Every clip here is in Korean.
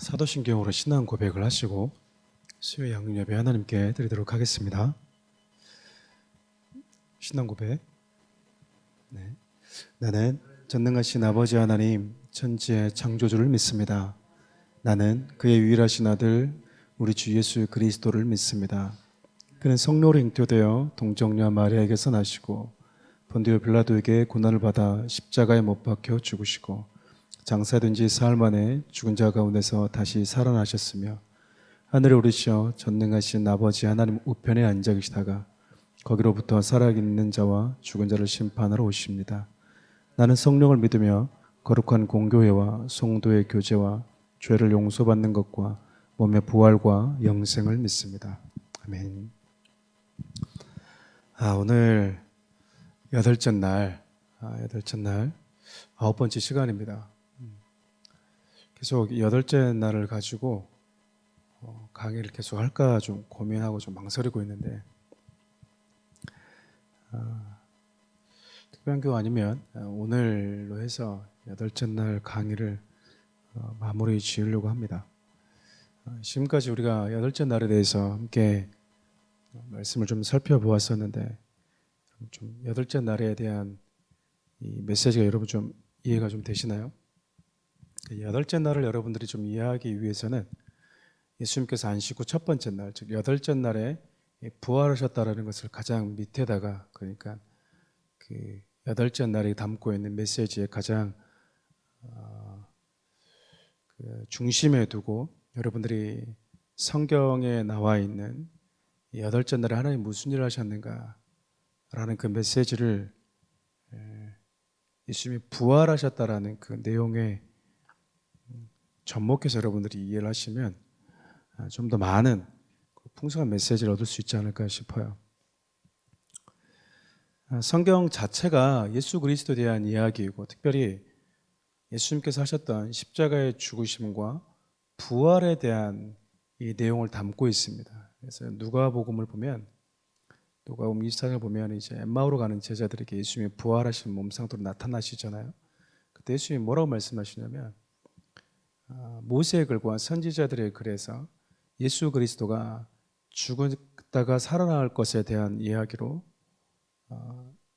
사도신경으로 신앙 고백을 하시고 수요 양육 예배 하나님께 드리도록 하겠습니다. 신앙 고백. 나는 전능하신 아버지 하나님 천지의 창조주를 믿습니다. 나는 그의 유일하신 아들 우리 주 예수 그리스도를 믿습니다. 그는 성령으로 잉태되어 동정녀 마리아에게서 나시고 본디오 빌라도에게 고난을 받아 십자가에 못 박혀 죽으시고 장사된 지 사흘 만에 죽은 자 가운데서 다시 살아나셨으며 하늘에 오르시어 전능하신 아버지 하나님 우편에 앉아 계시다가 거기로부터 살아있는 자와 죽은 자를 심판하러 오십니다. 나는 성령을 믿으며 거룩한 공교회와 성도의 교제와 죄를 용서받는 것과 몸의 부활과 영생을 믿습니다. 아멘. 오늘 여덟째 날 9번째 시간입니다. 계속 여덟째 날을 가지고 강의를 계속 할까 좀 고민하고 좀 망설이고 있는데 특별한교 아니면 오늘로 해서 여덟째 날 강의를 마무리 지으려고 합니다. 지금까지 우리가 여덟째 날에 대해서 함께 말씀을 좀 살펴보았었는데 좀 여덟째 날에 대한 이 메시지가 여러분 좀 이해가 좀 되시나요? 여덟째 날을 여러분들이 좀 이해하기 위해서는 예수님께서 안식 후 첫 번째 날, 즉 여덟째 날에 부활하셨다라는 것을 가장 밑에다가, 그러니까 그 여덟째 날에 담고 있는 메시지의 가장 그 중심에 두고 여러분들이 성경에 나와 있는 여덟째 날에 하나님 무슨 일을 하셨는가 라는 그 메시지를 예수님이 부활하셨다라는 그 내용에 접목해서 여러분들이 이해를 하시면 좀 더 많은 풍성한 메시지를 얻을 수 있지 않을까 싶어요. 성경 자체가 예수 그리스도에 대한 이야기이고 특별히 예수님께서 하셨던 십자가의 죽으심과 부활에 대한 이 내용을 담고 있습니다. 그래서 누가복음을 보면 누가복음 24장을 보면 이제 엠마오로 가는 제자들에게 예수님이 부활하신 몸 상태로 나타나시잖아요. 그때 예수님이 뭐라고 말씀하시냐면 모세의 글과 선지자들의 글에서 예수 그리스도가 죽었다가 살아날 것에 대한 이야기로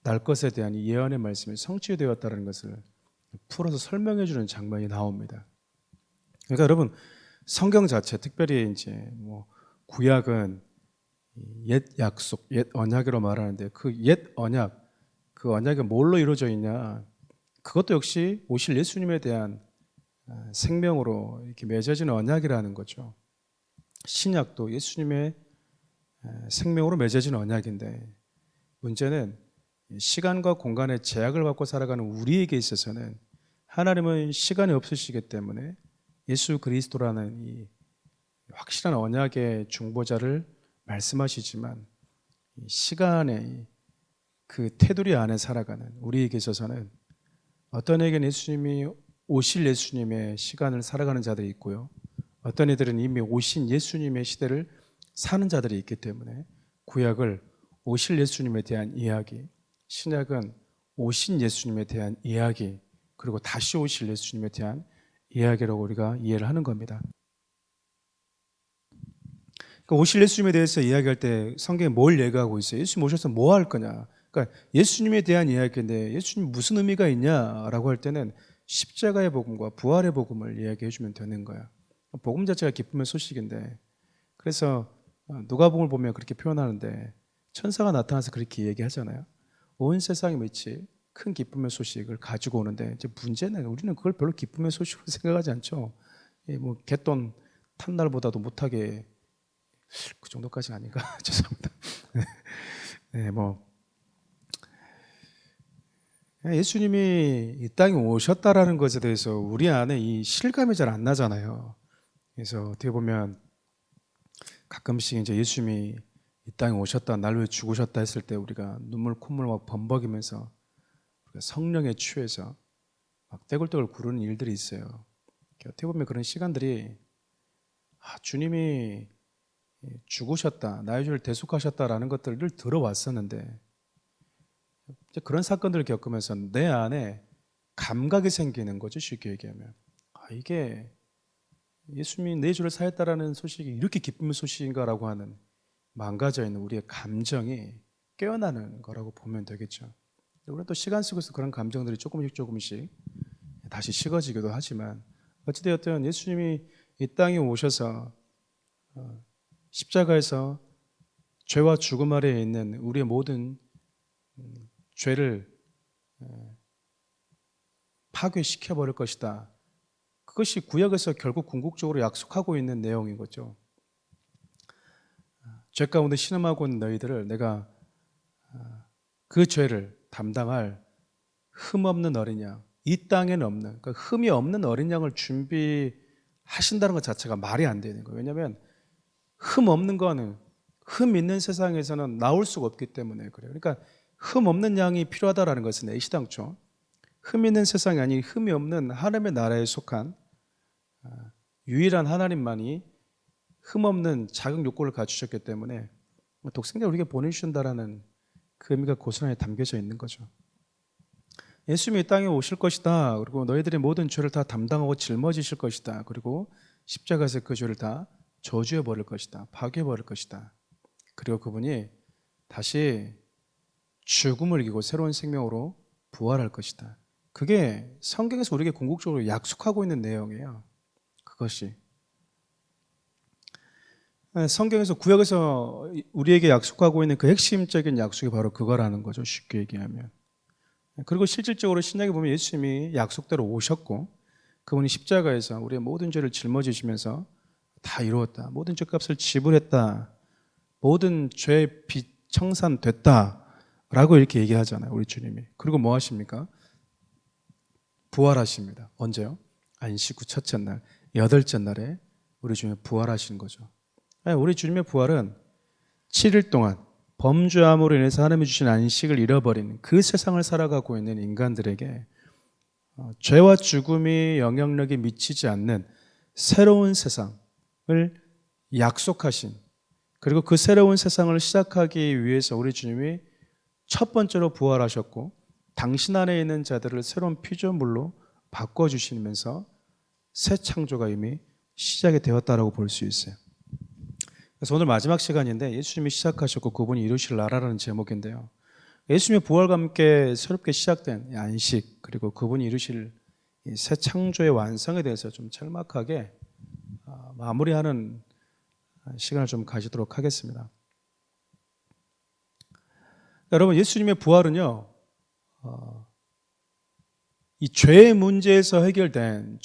날 것에 대한 예언의 말씀이 성취되었다는 것을 풀어서 설명해 주는 장면이 나옵니다. 그러니까 여러분 성경 자체 특별히 이제 뭐 구약은 옛 약속, 옛 언약으로 말하는데 그 옛 언약, 그 언약이 뭘로 이루어져 있냐? 그것도 역시 오실 예수님에 대한 생명으로 이렇게 맺어지는 언약이라는 거죠. 신약도 예수님의 생명으로 맺어지는 언약인데 문제는 시간과 공간의 제약을 받고 살아가는 우리에게 있어서는 하나님은 시간이 없으시기 때문에 예수 그리스도라는 이 확실한 언약의 중보자를 말씀하시지만 시간의 그 테두리 안에 살아가는 우리에게 있어서는 어떤 에게는 예수님이 오실 예수님의 시간을 살아가는 자들이 있고요. 어떤 이들은 이미 오신 예수님의 시대를 사는 자들이 있기 때문에 구약을 오실 예수님에 대한 이야기, 신약은 오신 예수님에 대한 이야기, 그리고 다시 오실 예수님에 대한 이야기라고 우리가 이해를 하는 겁니다. 그러니까 오실 예수님에 대해서 이야기할 때 성경에 뭘 얘기하고 있어요? 예수님 오셔서 뭐 할 거냐? 그러니까 예수님에 대한 이야기인데 예수님 무슨 의미가 있냐라고 할 때는 십자가의 복음과 부활의 복음을 이야기해 주면 되는 거야. 복음 자체가 기쁨의 소식인데 그래서 누가복음을 보면 그렇게 표현하는데 천사가 나타나서 그렇게 얘기하잖아요. 온 세상이 마치 큰 기쁨의 소식을 가지고 오는데 이제 문제는 우리는 그걸 별로 기쁨의 소식으로 생각하지 않죠. 뭐 갯돈 탄 날보다도 못하게 그 정도까지는 아닌가? 죄송합니다. 네, 뭐 예수님이 이 땅에 오셨다라는 것에 대해서 우리 안에 이 실감이 잘 안 나잖아요. 그래서 어떻게 보면 가끔씩 이제 예수님이 이 땅에 오셨다, 날 위해 죽으셨다 했을 때 우리가 눈물 콧물 막 범벅이면서 성령에 취해서 막 떼굴떼굴 구르는 일들이 있어요. 어떻게 보면 그런 시간들이 주님이 죽으셨다, 나의 죄를 대속하셨다라는 것들을 들어왔었는데 이제 그런 사건들을 겪으면서 내 안에 감각이 생기는 거죠. 쉽게 얘기하면 이게 예수님이 내 주를 사했다라는 소식이 이렇게 기쁜 소식인가라고 하는 망가져 있는 우리의 감정이 깨어나는 거라고 보면 되겠죠. 우리는 또 시간 속에서 그런 감정들이 조금씩 다시 식어지기도 하지만 어찌되었든 예수님이 이 땅에 오셔서 십자가에서 죄와 죽음 아래에 있는 우리의 모든 죄를 파괴시켜 버릴 것이다. 그것이 구약에서 결국 궁극적으로 약속하고 있는 내용인 거죠. 죄 가운데 신음하고 있는 너희들을 내가 그 죄를 담당할 흠없는 어린 양, 이 땅에는 없는, 그러니까 흠이 없는 어린 양을 준비하신다는 것 자체가 말이 안 되는 거예요. 왜냐하면 흠 없는 거는 흠 있는 세상에서는 나올 수가 없기 때문에 그래요. 그러니까 흠 없는 양이 필요하다라는 것은 애시당초 흠 있는 세상이 아닌 흠이 없는 하나님의 나라에 속한 유일한 하나님만이 흠 없는 자격 요건을 갖추셨기 때문에 독생자를 우리에게 보내주신다라는 그 의미가 고스란히 담겨져 있는 거죠. 예수님이 이 땅에 오실 것이다. 그리고 너희들의 모든 죄를 다 담당하고 짊어지실 것이다. 그리고 십자가에서 그 죄를 다 저주해 버릴 것이다. 파괴해 버릴 것이다. 그리고 그분이 다시 죽음을 이기고 새로운 생명으로 부활할 것이다. 그게 성경에서 우리에게 궁극적으로 약속하고 있는 내용이에요. 그것이 성경에서 구약에서 우리에게 약속하고 있는 그 핵심적인 약속이 바로 그거라는 거죠. 쉽게 얘기하면. 그리고 실질적으로 신약에 보면 예수님이 약속대로 오셨고 그분이 십자가에서 우리의 모든 죄를 짊어지시면서 다 이루었다. 모든 죄값을 지불했다. 모든 죄의 빚 청산됐다. 라고 이렇게 얘기하잖아요. 우리 주님이. 그리고 뭐 하십니까? 부활하십니다. 언제요? 안식 후 첫째 날, 여덟째 날에 우리 주님이 부활하신 거죠. 우리 주님의 부활은 7일 동안 범죄함으로 인해서 하나님이 주신 안식을 잃어버린 그 세상을 살아가고 있는 인간들에게 죄와 죽음이 영향력이 미치지 않는 새로운 세상을 약속하신, 그리고 그 새로운 세상을 시작하기 위해서 우리 주님이 첫 번째로 부활하셨고 당신 안에 있는 자들을 새로운 피조물로 바꿔주시면서 새 창조가 이미 시작이 되었다라고 볼 수 있어요. 그래서 오늘 마지막 시간인데 예수님이 시작하셨고 그분이 이루실 나라라는 제목인데요. 예수님의 부활과 함께 새롭게 시작된 안식, 그리고 그분이 이루실 새 창조의 완성에 대해서 좀 짤막하게 마무리하는 시간을 좀 가지도록 하겠습니다. 여러분, 예수님의 부활은요, 이 죄의 문제에서 해결된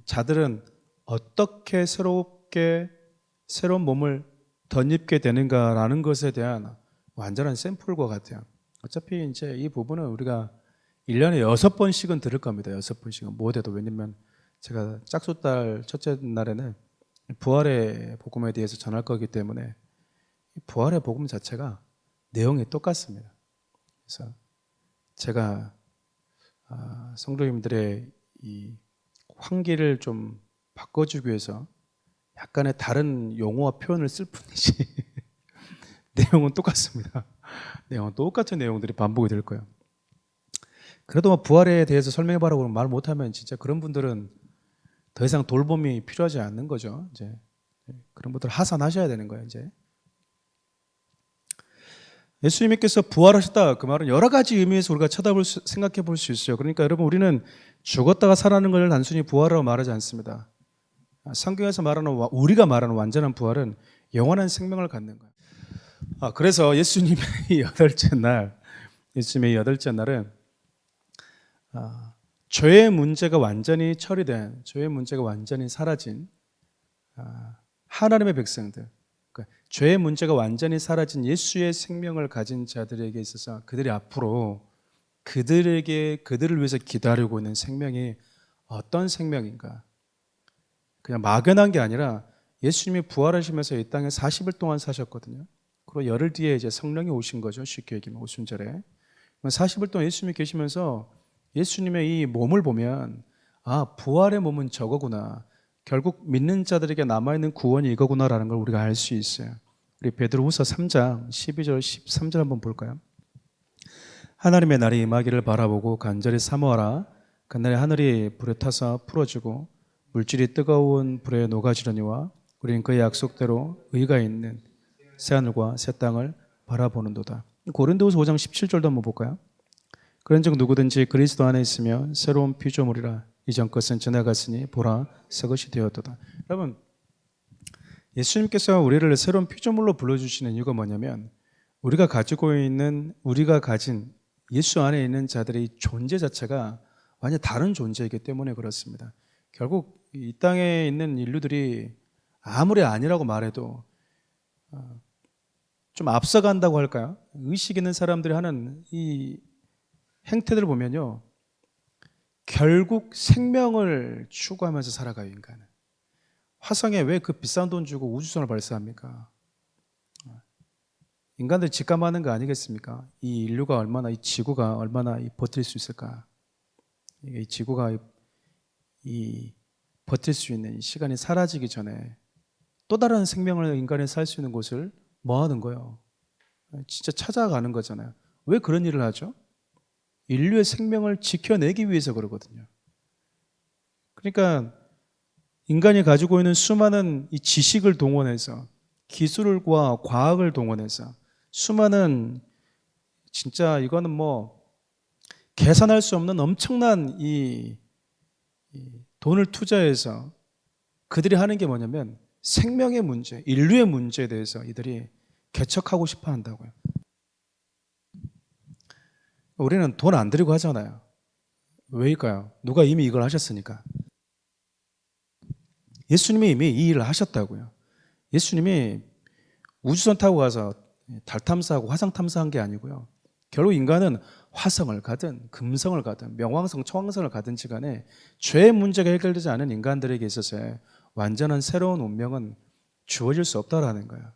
자들은 어떻게 새로운 몸을 덧입게 되는가라는 것에 대한 완전한 샘플과 같아요. 어차피 이제 이 부분은 우리가 1년에 6번씩은 들을 겁니다. 6번씩은 못해도. 왜냐면 제가 짝수달 첫째 날에는 부활의 복음에 대해서 전할 거기 때문에 부활의 복음 자체가 내용이 똑같습니다. 그래서 제가 성도님들의 이 환기를 좀 바꿔주기 위해서 약간의 다른 용어와 표현을 쓸 뿐이지 내용은 똑같습니다. 내용은 똑같은 내용들이 반복이 될 거예요. 그래도 뭐 부활에 대해서 설명해봐라고 말 못하면 진짜 그런 분들은 더 이상 돌봄이 필요하지 않는 거죠. 이제 그런 분들 하산하셔야 되는 거예요. 이제 예수님께서 부활하셨다, 그 말은 여러 가지 의미에서 우리가 생각해 볼 수 있어요. 그러니까 여러분, 우리는 죽었다가 살아나는 걸 단순히 부활이라고 말하지 않습니다. 성경에서 우리가 말하는 완전한 부활은 영원한 생명을 갖는 거예요. 그래서 예수님의 여덟째 날은 죄의 문제가 완전히 처리된, 죄의 문제가 완전히 사라진 하나님의 백성들, 그러니까 죄의 문제가 완전히 사라진 예수의 생명을 가진 자들에게 있어서 그들이 앞으로 그들을 위해서 기다리고 있는 생명이 어떤 생명인가? 그냥 막연한 게 아니라 예수님이 부활하시면서 이 땅에 40일 동안 사셨거든요. 그리고 열흘 뒤에 이제 성령이 오신 거죠. 쉽게 얘기하면 오순절에. 40일 동안 예수님이 계시면서 예수님의 이 몸을 보면 부활의 몸은 저거구나. 결국 믿는 자들에게 남아있는 구원이 이거구나라는 걸 우리가 알 수 있어요. 우리 베드로후서 3장 12절 13절 한번 볼까요? 하나님의 날이 임하기를 바라보고 간절히 사모하라. 그날에 하늘이 불에 타서 풀어지고 물질이 뜨거운 불에 녹아지려니와 우리는 그의 약속대로 의가 있는 새하늘과 새 땅을 바라보는도다. 고린도후서 5장 17절도 한번 볼까요? 그런즉 누구든지 그리스도 안에 있으면 새로운 피조물이라 이전 것은 지나갔으니 보라 새 것이 되었도다. 여러분, 예수님께서 우리를 새로운 피조물로 불러주시는 이유가 뭐냐면 우리가 가진 예수 안에 있는 자들의 존재 자체가 완전히 다른 존재이기 때문에 그렇습니다. 결국 이 땅에 있는 인류들이 아무리 아니라고 말해도 좀 앞서간다고 할까요? 의식 있는 사람들이 하는 이 행태들을 보면요, 결국 생명을 추구하면서 살아가요. 인간은 화성에 왜 그 비싼 돈 주고 우주선을 발사합니까? 인간들이 직감하는 거 아니겠습니까? 이 인류가 얼마나, 이 지구가 얼마나 버틸 수 있을까? 이 지구가 버틸 수 있는 시간이 사라지기 전에 또 다른 생명을 인간이 살 수 있는 곳을 뭐 하는 거예요? 진짜 찾아가는 거잖아요. 왜 그런 일을 하죠? 인류의 생명을 지켜내기 위해서 그러거든요. 그러니까 인간이 가지고 있는 수많은 이 지식을 동원해서 기술과 과학을 동원해서 수많은 진짜 이거는 뭐 계산할 수 없는 엄청난 이 돈을 투자해서 그들이 하는 게 뭐냐면 생명의 문제, 인류의 문제에 대해서 이들이 개척하고 싶어 한다고요. 우리는 돈 안 들이고 하잖아요. 왜일까요? 누가 이미 이걸 하셨으니까. 예수님이 이미 이 일을 하셨다고요. 예수님이 우주선 타고 가서 달 탐사하고 화성 탐사한 게 아니고요. 결국 인간은 화성을 가든 금성을 가든 명왕성, 청왕성을 가든지 간에 죄의 문제가 해결되지 않은 인간들에게 있어서의 완전한 새로운 운명은 주어질 수 없다라는 거예요.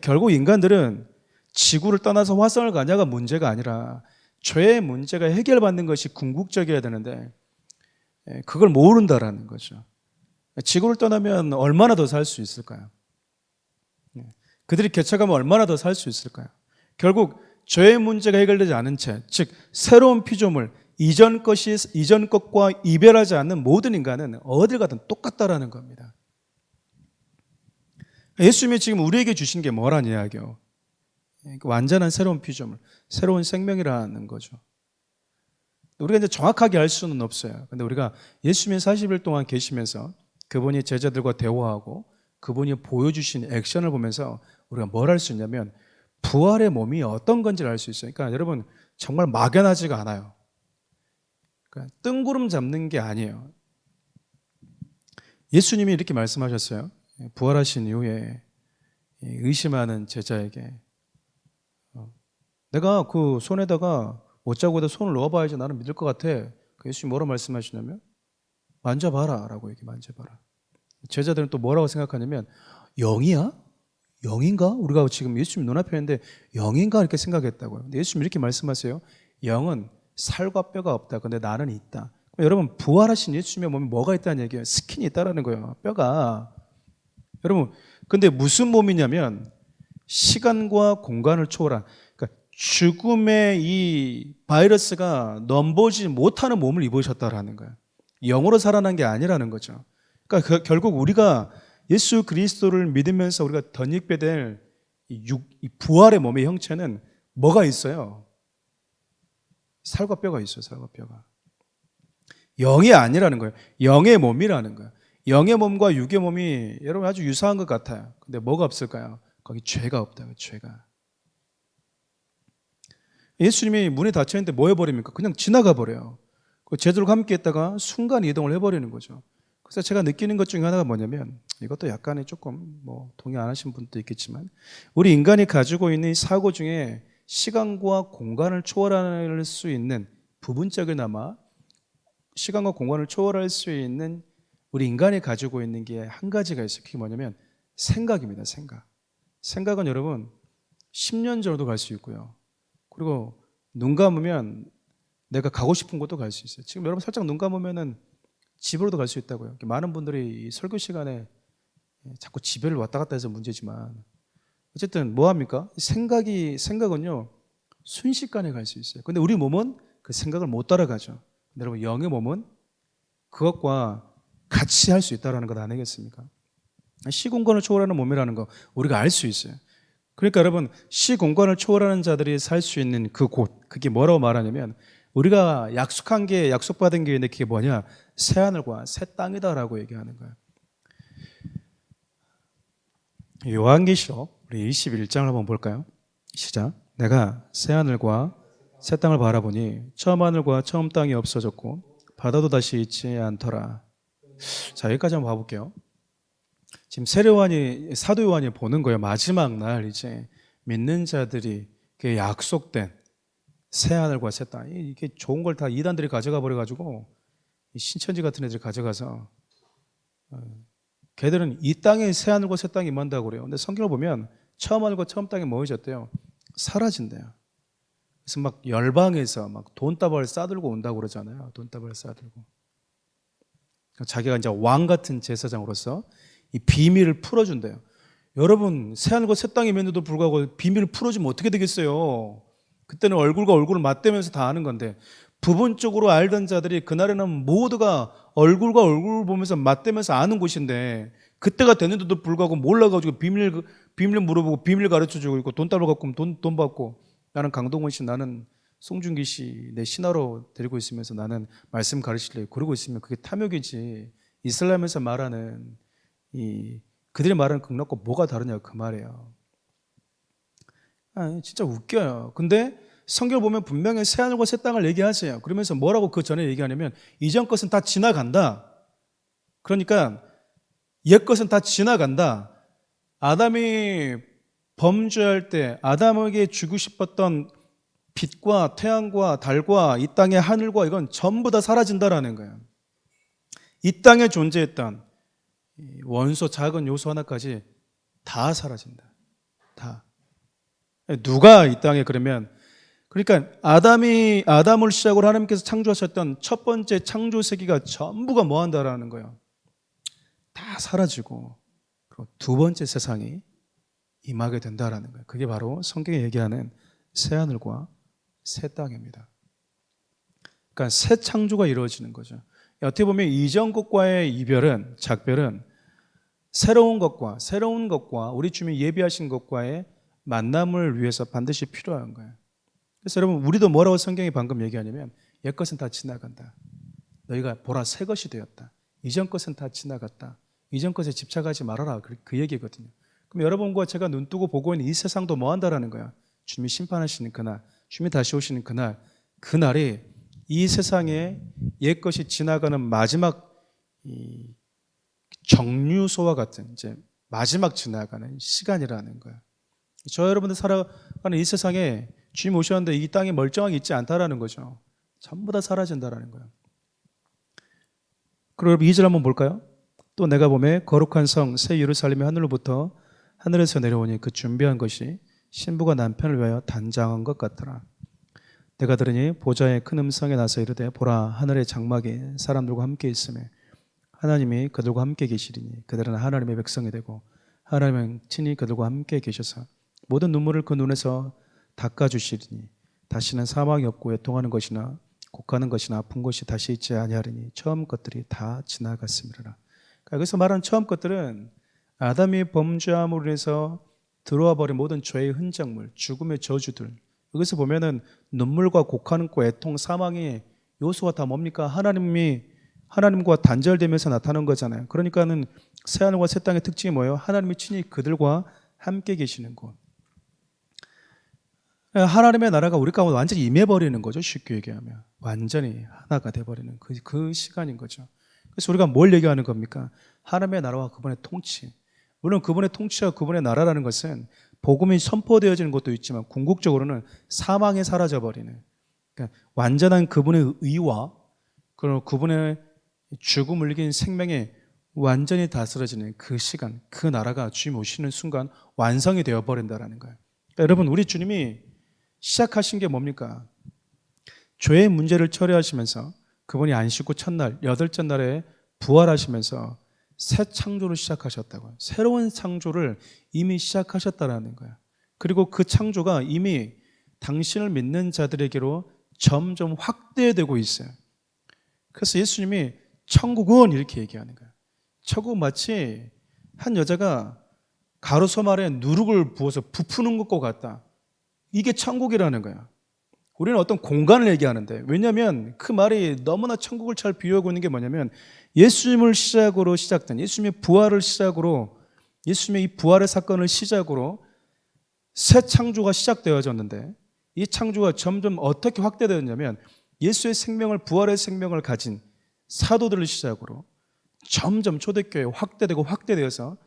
결국 인간들은 지구를 떠나서 화성을 가냐가 문제가 아니라 죄의 문제가 해결받는 것이 궁극적이어야 되는데 그걸 모른다라는 거죠. 지구를 떠나면 얼마나 더 살 수 있을까요? 그들이 개척하면 얼마나 더 살 수 있을까요? 결국 죄의 문제가 해결되지 않은 채, 즉 새로운 피조물, 이전 것과 이별하지 않는 모든 인간은 어딜 가든 똑같다라는 겁니다. 예수님이 지금 우리에게 주신 게 뭐란 이야기요? 완전한 새로운 피조물, 새로운 생명이라는 거죠. 우리가 이제 정확하게 알 수는 없어요. 근데 우리가 예수님이 40일 동안 계시면서 그분이 제자들과 대화하고 그분이 보여주신 액션을 보면서 우리가 뭘 할 수 있냐면 부활의 몸이 어떤 건지를 알 수 있어요. 그러니까 여러분 정말 막연하지가 않아요. 그러니까 뜬구름 잡는 게 아니에요. 예수님이 이렇게 말씀하셨어요. 부활하신 이후에 의심하는 제자에게 내가 그 손에다가 못자국에다 손을 넣어봐야지 나는 믿을 것 같아. 예수님이 뭐라고 말씀하시냐면 만져봐라 라고 얘기 만져봐라. 제자들은 또 뭐라고 생각하냐면 영이야? 영인가? 우리가 지금 예수님 눈앞에 있는데 영인가? 이렇게 생각했다고요. 근데 예수님이 이렇게 말씀하세요. 영은 살과 뼈가 없다. 근데 나는 있다. 여러분 부활하신 예수님의 몸에 뭐가 있다는 얘기예요? 스킨이 있다라는 거예요. 뼈가. 여러분 근데 무슨 몸이냐면 시간과 공간을 초월한 그러니까 죽음의 이 바이러스가 넘보지 못하는 몸을 입으셨다라는 거예요. 영으로 살아난 게 아니라는 거죠. 그러니까 결국 우리가 예수 그리스도를 믿으면서 우리가 덧입게 될 이 부활의 몸의 형체는 뭐가 있어요? 살과 뼈가 있어요. 살과 뼈가. 영이 아니라는 거예요. 영의 몸이라는 거예요. 영의 몸과 육의 몸이 여러분 아주 유사한 것 같아요. 근데 뭐가 없을까요? 거기 죄가 없다고요. 죄가. 예수님이 문이 닫혀있는데 뭐 해버립니까? 그냥 지나가 버려요. 제자들과 함께 있다가 순간 이동을 해버리는 거죠. 그래서 제가 느끼는 것 중에 하나가 뭐냐면 이것도 약간의 조금 뭐 동의 안 하신 분도 있겠지만 우리 인간이 가지고 있는 이 사고 중에 시간과 공간을 초월할 수 있는 부분적이나마 시간과 공간을 초월할 수 있는 우리 인간이 가지고 있는 게 한 가지가 있어요. 그게 뭐냐면 생각입니다. 생각. 생각은 여러분 10년 전으로도 갈 수 있고요. 그리고 눈 감으면 내가 가고 싶은 곳도 갈 수 있어요. 지금 여러분 살짝 눈 감으면은 집으로도 갈 수 있다고요. 많은 분들이 설교 시간에 자꾸 집에를 왔다 갔다 해서 문제지만 어쨌든 뭐 합니까? 생각은요 순식간에 갈 수 있어요. 근데 우리 몸은 그 생각을 못 따라가죠. 여러분 영의 몸은 그것과 같이 할 수 있다는 것 아니겠습니까? 시공간을 초월하는 몸이라는 거 우리가 알 수 있어요. 그러니까 여러분 시공간을 초월하는 자들이 살 수 있는 그곳, 그게 뭐라고 말하냐면 우리가 약속한 게 약속받은 게 있는데 그게 뭐냐? 새하늘과 새 땅이다라고 얘기하는 거예요. 요한계시록 우리 21장을 한번 볼까요? 시작. 내가 새하늘과 새 땅을 바라보니 처음 하늘과 처음 땅이 없어졌고 바다도 다시 있지 않더라. 자, 여기까지 한번 봐볼게요. 지금 사도 요한이 보는 거예요. 마지막 날 이제 믿는 자들이 그 약속된 새 하늘과 새 땅, 이게 좋은 걸 다 이단들이 가져가 버려가지고 신천지 같은 애들이 가져가서 걔들은 이 땅에 새 하늘과 새 땅이 임한다고 그래요. 근데 성경을 보면 처음 하늘과 처음 땅이 뭐해졌대요? 사라진대요. 그래서 막 열방에서 막 돈다발 싸들고 온다고 그러잖아요. 돈다발 싸들고. 자기가 이제 왕 같은 제사장으로서 이 비밀을 풀어준대요. 여러분 새하늘과 새 땅이 있는데도 불구하고 비밀을 풀어주면 어떻게 되겠어요? 그때는 얼굴과 얼굴을 맞대면서 다 아는 건데 부분적으로 알던 자들이 그날에는 모두가 얼굴과 얼굴을 보면서 맞대면서 아는 곳인데 그때가 됐는데도 불구하고 몰라가지고 비밀 물어보고 비밀 가르쳐주고 있고 돈 따로 갖고 돈 받고 나는 강동원 씨 나는 송중기 씨 내 신하로 데리고 있으면서 나는 말씀 가르치려고 그러고 있으면 그게 탐욕이지. 이슬람에서 말하는 그들이 말하는 극락과 뭐가 다르냐 그 말이에요. 진짜 웃겨요. 근데 성경을 보면 분명히 새하늘과 새 땅을 얘기하세요. 그러면서 뭐라고 그 전에 얘기하냐면 이전 것은 다 지나간다. 그러니까 옛 것은 다 지나간다. 아담이 범죄할 때 아담에게 주고 싶었던 빛과 태양과 달과 이 땅의 하늘과 이건 전부 다 사라진다라는 거예요. 이 땅에 존재했던 원소 작은 요소 하나까지 다 사라진다. 다. 누가 이 땅에 그러면 그러니까 아담을 시작으로 하나님께서 창조하셨던 첫 번째 창조 세계가 전부가 뭐 한다라는 거예요. 다 사라지고 그리고 두 번째 세상이 임하게 된다라는 거예요. 그게 바로 성경이 얘기하는 새 하늘과 새 땅입니다. 그러니까 새 창조가 이루어지는 거죠. 어떻게 보면 이전 것과의 이별은 작별은 새로운 것과 우리 주님이 예비하신 것과의 만남을 위해서 반드시 필요한 거예요. 그래서 여러분 우리도 뭐라고 성경이 방금 얘기하냐면 옛 것은 다 지나간다. 너희가 보라 새 것이 되었다. 이전 것은 다 지나갔다. 이전 것에 집착하지 말아라. 그 얘기거든요. 그럼 여러분과 제가 눈뜨고 보고 있는 이 세상도 뭐 한다라는 거야? 주님이 심판하시는 그날, 주님이 다시 오시는 그날이 이 세상에 옛 것이 지나가는 마지막 정류소와 같은 이제 마지막 지나가는 시간이라는 거야. 저 여러분들 살아가는 이 세상에 주님 오셨는데 이 땅에 멀쩡하게 있지 않다라는 거죠. 전부 다 사라진다라는 거예요. 그리고 2절 한번 볼까요? 또 내가 보매 거룩한 성 새 예루살렘이 하늘로부터 하늘에서 내려오니 그 준비한 것이 신부가 남편을 위하여 단장한 것 같더라. 내가 들으니 보좌의 큰 음성이 나서 이르되 보라 하늘의 장막이 사람들과 함께 있으며 하나님이 그들과 함께 계시리니 그들은 하나님의 백성이 되고 하나님은 친히 그들과 함께 계셔서 모든 눈물을 그 눈에서 닦아주시리니 다시는 사망이 없고 애통하는 것이나 곡하는 것이나 아픈 것이 다시 있지 아니하리니 처음 것들이 다 지나갔음이라. 여기서 말하는 처음 것들은 아담이 범죄함으로 인해서 들어와 버린 모든 죄의 흔적물, 죽음의 저주들. 여기서 보면은 눈물과 곡하는 거, 애통, 사망의 요소가 다 뭡니까? 하나님과 단절되면서 나타나는 거잖아요. 그러니까는 새하늘과 새 땅의 특징이 뭐예요? 하나님이 친히 그들과 함께 계시는 곳. 하나님의 나라가 우리 가운데 완전히 임해버리는 거죠. 쉽게 얘기하면 완전히 하나가 돼버리는 그 시간인 거죠. 그래서 우리가 뭘 얘기하는 겁니까? 하나님의 나라와 그분의 통치. 물론 그분의 통치와 그분의 나라라는 것은 복음이 선포되어지는 것도 있지만 궁극적으로는 사망에 사라져버리는, 그러니까 완전한 그분의 의와 그리고 그분의 죽음을 이긴 생명에 완전히 다스려지는 그 시간, 그 나라가 주님 오시는 순간 완성이 되어버린다는 거예요. 그러니까 여러분 우리 주님이 시작하신 게 뭡니까? 죄의 문제를 처리하시면서 그분이 안식 후 첫날, 여덟째 날에 부활하시면서 새 창조를 시작하셨다고요. 새로운 창조를 이미 시작하셨다라는 거예요. 그리고 그 창조가 이미 당신을 믿는 자들에게로 점점 확대되고 있어요. 그래서 예수님이 천국은 이렇게 얘기하는 거예요. 천국은 마치 한 여자가 가로솜 아래 누룩을 부어서 부푸는 것과 같다. 이게 천국이라는 거야. 우리는 어떤 공간을 얘기하는데, 왜냐하면 그 말이 너무나 천국을 잘 비유하고 있는 게 뭐냐면, 예수님을 시작으로 시작된, 예수님의 부활을 시작으로, 예수님의 이 부활의 사건을 시작으로 새 창조가 시작되어졌는데, 이 창조가 점점 어떻게 확대되었냐면, 예수의 생명을, 부활의 생명을 가진 사도들을 시작으로 점점 초대교회 확대되고 확대되어서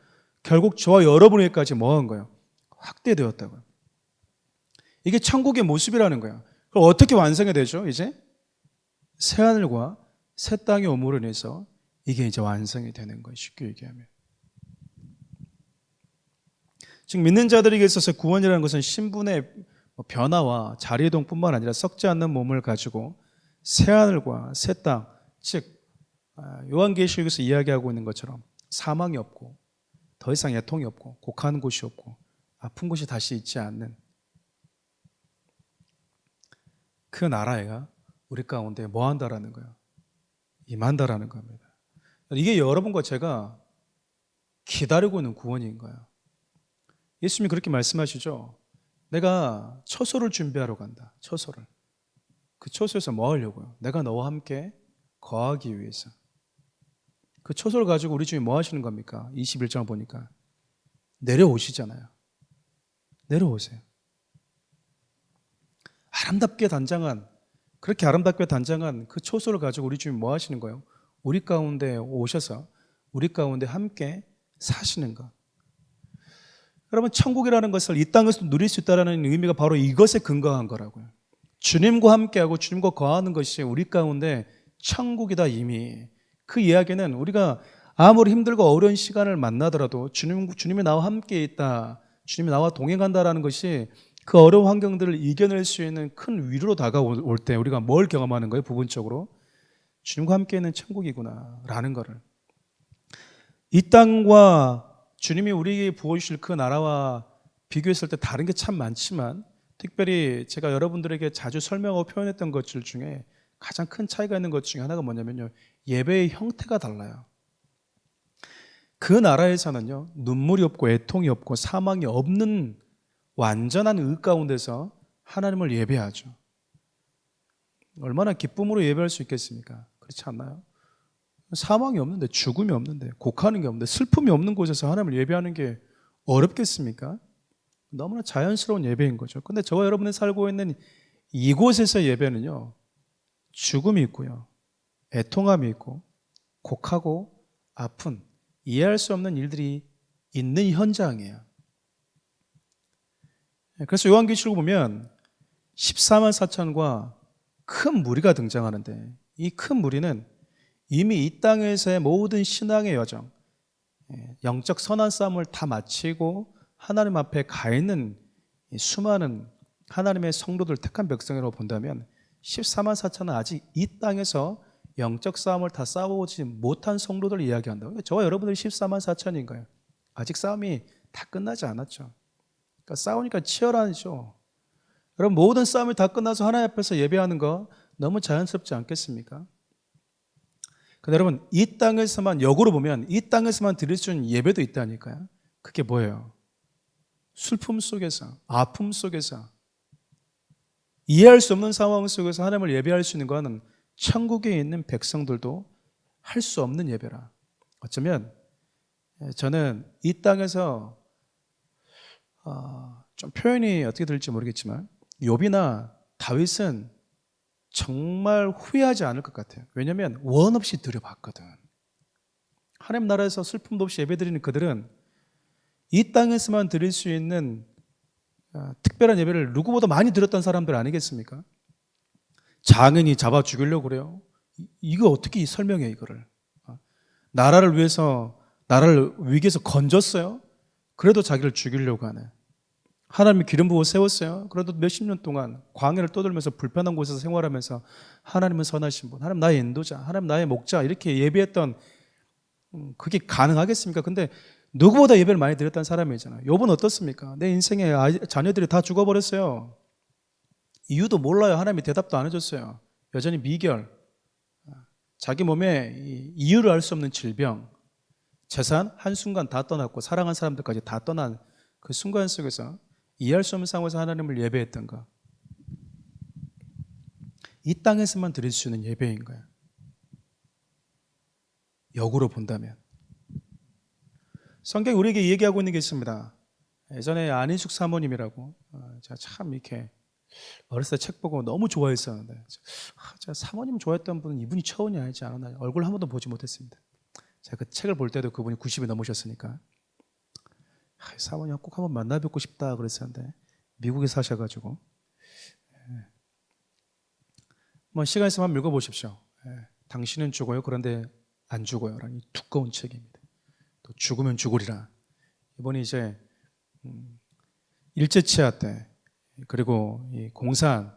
결국 저와 여러분에게까지 뭐 한 거예요? 확대되었다고요. 이게 천국의 모습이라는 거예요. 그럼 어떻게 완성이 되죠? 이제 새하늘과 새 땅이 오므로 인해서 이게 이제 완성이 되는 거예요. 쉽게 얘기하면. 즉 믿는 자들에게 있어서 구원이라는 것은 신분의 변화와 자리이동뿐만 아니라 썩지 않는 몸을 가지고 새하늘과 새 땅, 즉 요한계시록에서 이야기하고 있는 것처럼 사망이 없고 더 이상 애통이 없고 곡하는 곳이 없고 아픈 곳이 다시 있지 않는 그 나라가 우리 가운데 뭐 한다라는 거예요? 임한다라는 겁니다. 이게 여러분과 제가 기다리고 있는 구원인 거예요. 예수님이 그렇게 말씀하시죠. 내가 처소를 준비하러 간다. 처소를. 그 처소에서 뭐 하려고요? 내가 너와 함께 거하기 위해서. 그 처소를 가지고 우리 주님 뭐 하시는 겁니까? 21장 보니까 내려오시잖아요. 내려오세요. 아름답게 단장한, 그렇게 아름답게 단장한 그 처소를 가지고 우리 주님 뭐 하시는 거예요? 우리 가운데 오셔서 우리 가운데 함께 사시는 것. 여러분, 천국이라는 것을 이 땅에서 누릴 수 있다는 의미가 바로 이것에 근거한 거라고요. 주님과 함께하고 주님과 거하는 것이 우리 가운데 천국이다. 이미 그 이야기는 우리가 아무리 힘들고 어려운 시간을 만나더라도 주님이 나와 함께 있다, 주님이 나와 동행한다라는 것이 그 어려운 환경들을 이겨낼 수 있는 큰 위로로 다가올 때 우리가 뭘 경험하는 거예요? 부분적으로 주님과 함께 있는 천국이구나 라는 거를. 이 땅과 주님이 우리에게 부어주실 그 나라와 비교했을 때 다른 게 참 많지만, 특별히 제가 여러분들에게 자주 설명하고 표현했던 것들 중에 가장 큰 차이가 있는 것 중에 하나가 뭐냐면요, 예배의 형태가 달라요. 그 나라에서는요, 눈물이 없고 애통이 없고 사망이 없는 완전한 의 가운데서 하나님을 예배하죠. 얼마나 기쁨으로 예배할 수 있겠습니까? 그렇지 않나요? 사망이 없는데, 죽음이 없는데, 곡하는 게 없는데, 슬픔이 없는 곳에서 하나님을 예배하는 게 어렵겠습니까? 너무나 자연스러운 예배인 거죠. 근데 저와 여러분이 살고 있는 이곳에서 예배는요, 죽음이 있고요, 애통함이 있고, 곡하고 아픈, 이해할 수 없는 일들이 있는 현장이에요. 그래서 요한계시록을 보면 14만 4천과 큰 무리가 등장하는데, 이 큰 무리는 이미 이 땅에서의 모든 신앙의 여정, 영적 선한 싸움을 다 마치고 하나님 앞에 가 있는 수많은 하나님의 성도들, 택한 백성이라고 본다면 14만 4천은 아직 이 땅에서 영적 싸움을 다 싸워보지 못한 성도들을 이야기한다고요. 저와 여러분들이 14만 4천인 거예요. 아직 싸움이 다 끝나지 않았죠. 그러니까 싸우니까 치열하죠. 여러분, 모든 싸움이 다 끝나서 하나님 앞에서 예배하는 거 너무 자연스럽지 않겠습니까? 근데 여러분, 이 땅에서만, 역으로 보면 이 땅에서만 드릴 수 있는 예배도 있다니까요. 그게 뭐예요? 슬픔 속에서, 아픔 속에서, 이해할 수 없는 상황 속에서 하나님을 예배할 수 있는 것은 천국에 있는 백성들도 할 수 없는 예배라. 어쩌면 저는 이 땅에서 좀 표현이 어떻게 들릴지 모르겠지만 욥이나 다윗은 정말 후회하지 않을 것 같아요. 왜냐하면 원 없이 드려봤거든. 하나님 나라에서 슬픔도 없이 예배드리는 그들은 이 땅에서만 드릴 수 있는 특별한 예배를 누구보다 많이 드렸던 사람들 아니겠습니까? 장인이 잡아 죽이려고 그래요. 이거 어떻게 설명해, 이거를. 나라를 위해서, 나라를 위기에서 건졌어요. 그래도 자기를 죽이려고 하네. 하나님이 기름 부어 세웠어요. 그래도 몇십 년 동안 광야를 떠돌면서 불편한 곳에서 생활하면서 하나님은 선하신 분, 하나님 나의 인도자, 하나님 나의 목자, 이렇게 예배했던, 그게 가능하겠습니까? 근데 누구보다 예배를 많이 드렸다는 사람이잖아요. 욥은 어떻습니까? 내 인생에 자녀들이 다 죽어버렸어요. 이유도 몰라요. 하나님이 대답도 안 해줬어요. 여전히 미결. 자기 몸에 이유를 알 수 없는 질병, 재산 한순간 다 떠났고 사랑한 사람들까지 다 떠난 그 순간 속에서 이해할 수 없는 상황에서 하나님을 예배했던가? 이 땅에서만 드릴 수 있는 예배인 거야. 역으로 본다면. 성경이 우리에게 얘기하고 있는 게 있습니다. 예전에 안인숙 사모님이라고, 제가 참 이렇게 어렸을 때 책 보고 너무 좋아했었는데, 제가 사모님 좋아했던 분은 이분이 처음이 아니지 않았나, 얼굴 한 번도 보지 못했습니다. 제가 그 책을 볼 때도 그분이 90이 넘으셨으니까 사모님 꼭 한번 만나 뵙고 싶다 그랬었는데 미국에 사셔가지고, 뭐 시간 있으면 한번 읽어보십시오. 당신은 죽어요 그런데 안 죽어요 라는 두꺼운 책입니다. 또 죽으면 죽으리라. 이번에 이제 일제치하 때 그리고 이 공산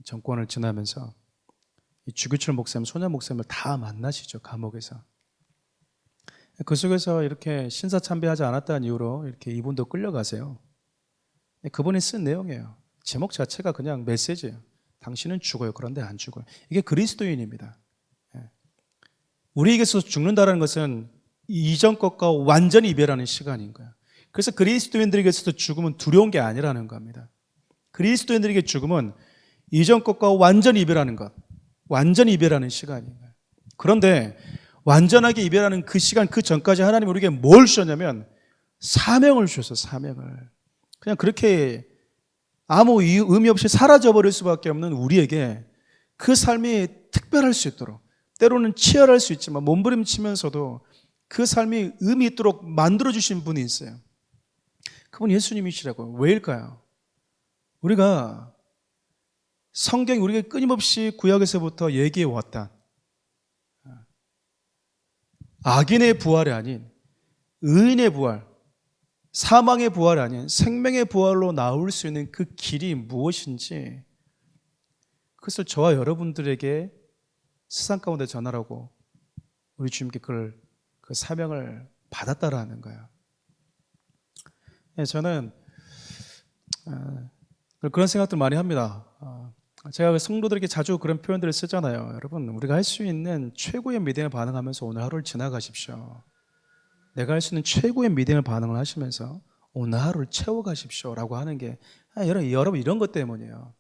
정권을 지나면서 이 주규철 목사님, 소년 목사님을 다 만나시죠. 감옥에서. 그 속에서 이렇게 신사참배하지 않았다는 이유로 이렇게 이분도 끌려가세요. 그분이 쓴 내용이에요. 제목 자체가 그냥 메시지예요. 당신은 죽어요 그런데 안 죽어요. 이게 그리스도인입니다. 우리에게서 죽는다는 것은 이전 것과 완전히 이별하는 시간인 거예요. 그래서 그리스도인들에게서 죽음은 두려운 게 아니라는 겁니다. 그리스도인들에게 죽음은 이전 것과 완전히 이별하는 것, 완전히 이별하는 시간인 거예요. 그런데 완전하게 이별하는 그 시간, 그 전까지 하나님이 우리에게 뭘 주셨냐면 사명을 주셨어요. 사명을. 그냥 그렇게 아무 의미 없이 사라져버릴 수밖에 없는 우리에게 그 삶이 특별할 수 있도록, 때로는 치열할 수 있지만 몸부림치면서도 그 삶이 의미 있도록 만들어주신 분이 있어요. 그분 예수님이시라고요. 왜일까요? 우리가 성경이 우리에게 끊임없이 구약에서부터 얘기해 왔다. 악인의 부활이 아닌 의인의 부활, 사망의 부활이 아닌 생명의 부활로 나올 수 있는 그 길이 무엇인지 그것을 저와 여러분들에게 세상 가운데 전하라고 우리 주님께 그 사명을 받았다라는 거예요. 저는 그런 생각들 많이 합니다. 제가 성도들에게 자주 그런 표현들을 쓰잖아요. 여러분, 우리가 할 수 있는 최고의 믿음에 반응하면서 오늘 하루를 지나가십시오. 내가 할 수 있는 최고의 믿음의 반응을 하시면서 오늘 하루를 채워가십시오 라고 하는 게 여러분 이런 것 때문이에요.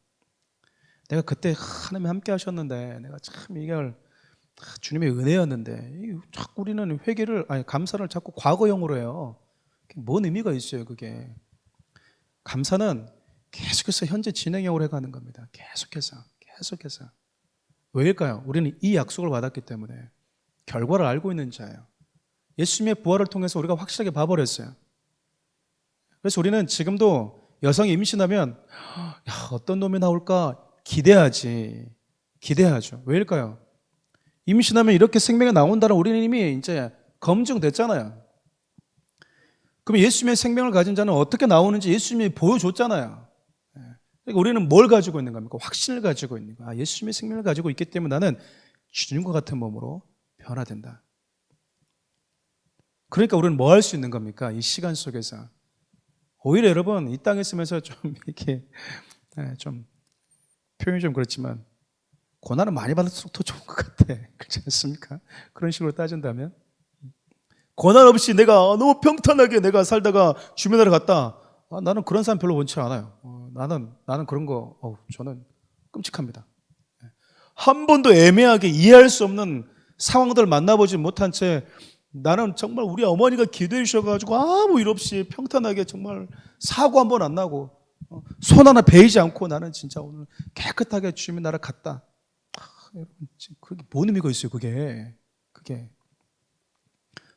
내가 그때 하나님 함께 하셨는데 내가 참 이걸 주님의 은혜였는데 자꾸 우리는 감사를 자꾸 과거형으로 해요. 뭔 의미가 있어요 그게. 감사는 계속해서 현재 진행형으로 해가는 겁니다. 계속해서. 왜일까요? 우리는 이 약속을 받았기 때문에 결과를 알고 있는 자예요. 예수님의 부활을 통해서 우리가 확실하게 봐버렸어요. 그래서 우리는 지금도 여성이 임신하면 어떤 놈이 나올까 기대하죠. 왜일까요? 임신하면 이렇게 생명이 나온다는 우리는 이미 이제 검증됐잖아요. 그럼 예수님의 생명을 가진 자는 어떻게 나오는지 예수님이 보여줬잖아요. 그러니까 우리는 뭘 가지고 있는 겁니까? 확신을 가지고 있는 거야. 예수님의 생명을 가지고 있기 때문에 나는 주님과 같은 몸으로 변화된다. 그러니까 우리는 뭐 할 수 있는 겁니까? 이 시간 속에서. 오히려 여러분 이 땅에 있으면서 좀 이렇게 좀 표현이 좀 그렇지만 고난을 많이 받을수록 더 좋은 것 같아. 그렇지 않습니까? 그런 식으로 따진다면 고난 없이 내가 너무 평탄하게 내가 살다가 주민나라 갔다. 나는 그런 사람 별로 원치 않아요. 나는 그런 거 저는 끔찍합니다. 한 번도 애매하게 이해할 수 없는 상황들을 만나보지 못한 채 나는 정말 우리 어머니가 기도해 주셔가지고 아무 일 없이 평탄하게 정말 사고 한 번 안 나고 손 하나 베이지 않고 나는 진짜 오늘 깨끗하게 주님의 나라 갔다. 그게 뭔 의미가 있어요 그게.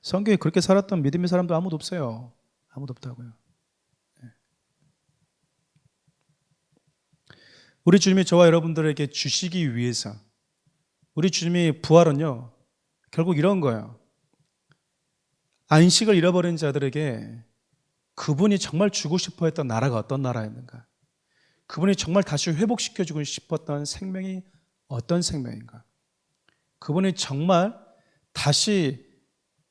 성경에 그렇게 살았던 믿음의 사람도 아무도 없어요. 아무도 없다고요. 우리 주님이 저와 여러분들에게 주시기 위해서 우리 주님이 부활은요 결국 이런 거예요. 안식을 잃어버린 자들에게 그분이 정말 주고 싶어 했던 나라가 어떤 나라였는가, 그분이 정말 다시 회복시켜주고 싶었던 생명이 어떤 생명인가, 그분이 정말 다시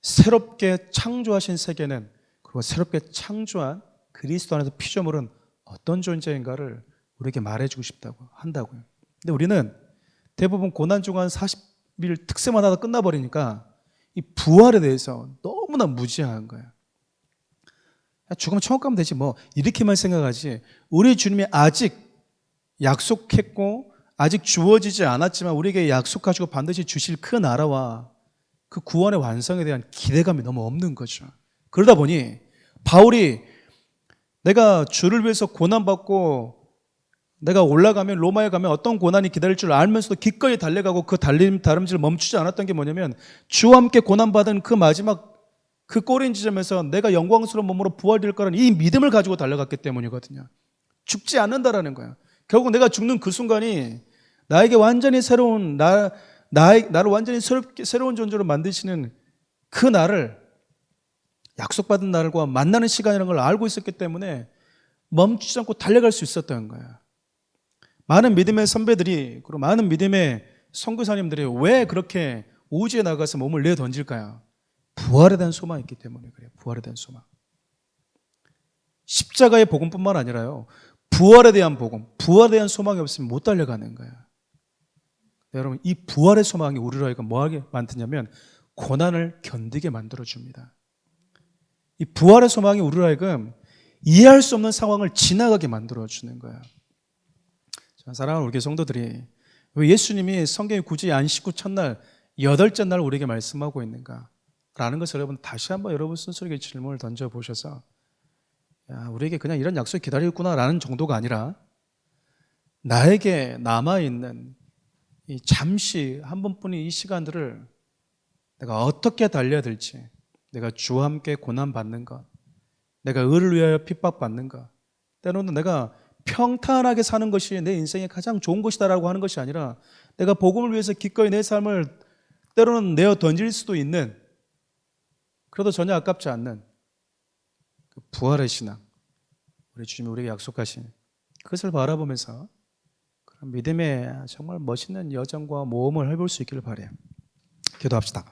새롭게 창조하신 세계는, 그리고 새롭게 창조한 그리스도 안에서 피조물은 어떤 존재인가를 우리에게 말해주고 싶다고 한다고요. 근데 우리는 대부분 고난 중한 특세만 하다 끝나버리니까 이 부활에 대해서 너무나 무지한 거야. 죽으면 천국 가면 되지 뭐 이렇게만 생각하지, 우리 주님이 아직 약속했고 아직 주어지지 않았지만 우리에게 약속하시고 반드시 주실 그 나라와 그 구원의 완성에 대한 기대감이 너무 없는 거죠. 그러다 보니 바울이 내가 주를 위해서 고난받고 내가 올라가면 로마에 가면 어떤 고난이 기다릴 줄 알면서도 기꺼이 달려가고 그 다름질을 멈추지 않았던 게 뭐냐면 주와 함께 고난받은 그 마지막 그 꼬린 지점에서 내가 영광스러운 몸으로 부활될 거라는 이 믿음을 가지고 달려갔기 때문이거든요. 죽지 않는다라는 거야. 결국 내가 죽는 그 순간이 나에게 완전히 새로운 나를 완전히 새로운 존재로 만드시는 그 날을, 약속받은 날과 만나는 시간이라는 걸 알고 있었기 때문에 멈추지 않고 달려갈 수 있었던 거야. 많은 믿음의 선배들이, 그리고 많은 믿음의 선교사님들이 왜 그렇게 오지에 나가서 몸을 내던질까요? 부활에 대한 소망이 있기 때문에 그래요. 부활에 대한 소망. 십자가의 복음뿐만 아니라요, 부활에 대한 복음, 부활에 대한 소망이 없으면 못 달려가는 거야. 여러분, 이 부활의 소망이 우리로 하여금 뭐하게 만드냐면 고난을 견디게 만들어줍니다. 이 부활의 소망이 우리로 하여금 이해할 수 없는 상황을 지나가게 만들어주는 거야. 사랑하는 우리 교회 성도들이, 왜 예수님이 성경에 굳이 안식 후 첫날 8째 날 우리에게 말씀하고 있는가 라는 것을 여러분 다시 한번 여러분 스스로에게 질문을 던져보셔서, 야, 우리에게 그냥 이런 약속이 기다리고 있구나 라는 정도가 아니라 나에게 남아있는 이 잠시 한 번뿐인 이 시간들을 내가 어떻게 달려야 될지, 내가 주와 함께 고난받는 것, 내가 의를 위하여 핍박받는 것, 때로는 내가 평탄하게 사는 것이 내 인생의 가장 좋은 것이다라고 하는 것이 아니라 내가 복음을 위해서 기꺼이 내 삶을 때로는 내어 던질 수도 있는, 그래도 전혀 아깝지 않는 그 부활의 신앙, 우리 주님이 우리에게 약속하신 그것을 바라보면서 그런 믿음의 정말 멋있는 여정과 모험을 해볼 수 있기를 바라요. 기도합시다.